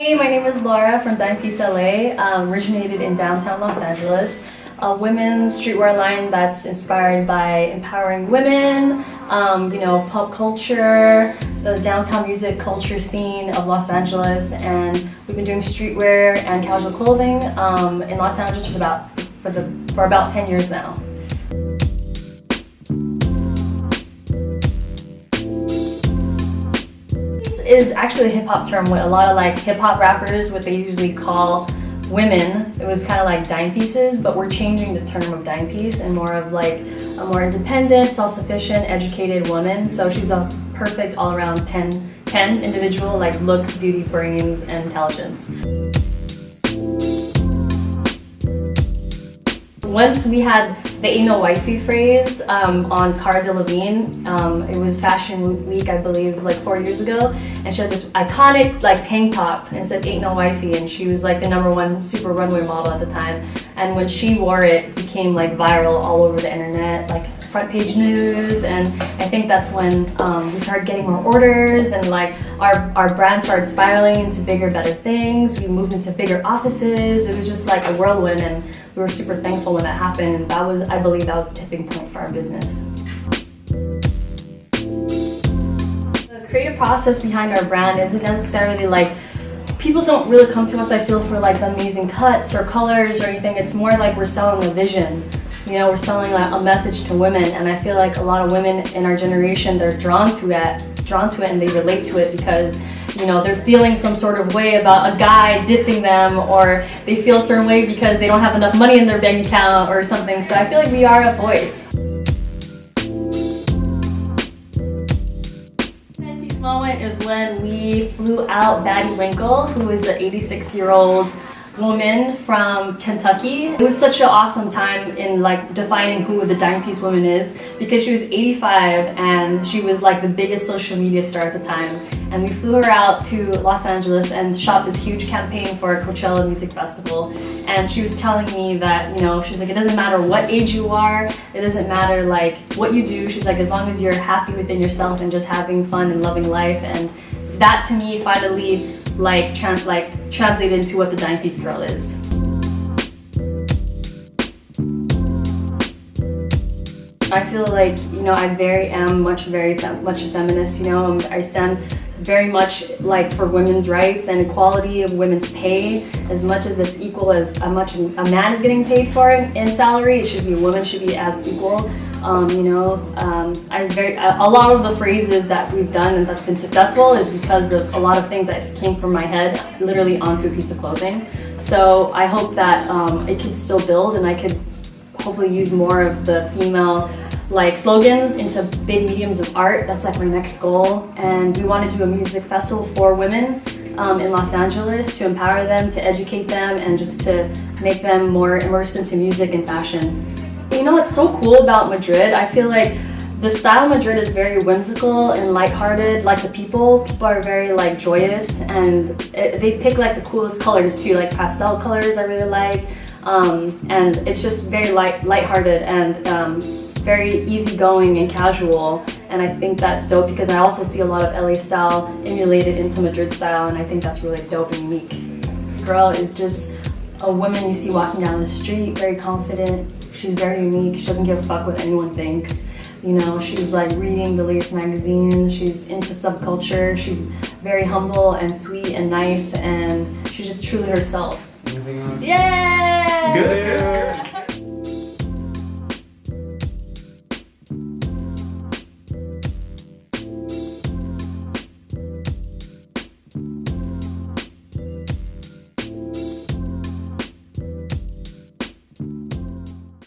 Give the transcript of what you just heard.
Hey, my name is Laura from Dimepiece LA, originated in downtown Los Angeles. A women's streetwear line that's inspired by empowering women, pop culture, the downtown music culture scene of Los Angeles, and we've been doing streetwear and casual clothing in Los Angeles for about 10 years now. Is actually a hip-hop term. What a lot of hip-hop rappers, what they usually call women, it was kind of like dime pieces, but we're changing the term of dime piece and more of like a more independent, self-sufficient, educated woman. So she's a perfect all-around 10 individual, like looks, beauty, brains, and intelligence. Once we had the "Ain't No Wifey" phrase on Cara Delevigne. It was Fashion Week, I believe, like 4 years ago, and she had this iconic tank top and it said "Ain't No Wifey," and she was like the #1 super runway model at the time. And when she wore it, it became viral all over the internet, front page news, and I think that's when we started getting more orders, and our brand started spiraling into bigger, better things. We moved into bigger offices. It was just like a whirlwind, and we were super thankful when that happened. And I believe that was the tipping point for our business. The creative process behind our brand isn't necessarily people don't really come to us, I feel, for the amazing cuts or colors or anything. It's more like we're selling a vision. We're selling a message to women, and I feel like a lot of women in our generation, they're drawn to it and they relate to it because they're feeling some sort of way about a guy dissing them, or they feel a certain way because they don't have enough money in their bank account or something. So I feel like we are a voice. This moment is when we flew out Batty Winkle, who is an 86-year-old woman from Kentucky. It was such an awesome time in defining who the Dimepiece woman is, because she was 85 and she was the biggest social media star at the time. And we flew her out to Los Angeles and shot this huge campaign for a Coachella Music Festival. And she was telling me that, she's like, it doesn't matter what age you are, it doesn't matter what you do. She's like, as long as you're happy within yourself and just having fun and loving life. And that to me finally translated into what the Dimepiece girl is. I feel I am very much a feminist. I stand very much for women's rights and equality of women's pay. As much as it's equal as how much a man is getting paid for in salary, a woman should be as equal. A lot of the phrases that we've done and that's been successful is because of a lot of things that came from my head literally onto a piece of clothing. So I hope that it could still build, and I could hopefully use more of the female slogans into big mediums of art. That's my next goal. And we want to do a music festival for women in Los Angeles to empower them, to educate them, and just to make them more immersed into music and fashion. What's so cool about Madrid? I feel like the style of Madrid is very whimsical and lighthearted. The people are very very and they pick the coolest colors too, pastel colors I really like. And it's just very lighthearted and very easygoing and casual. And I think that's dope because I also see a lot of LA style emulated into Madrid style, and I think that's really dope and unique. The girl is just a woman you see walking down the street, very confident. She's very unique. She doesn't give a fuck what anyone thinks. She's reading the latest magazines. She's into subculture. She's very humble and sweet and nice, and she's just truly herself. Anything else? Yeah! Good.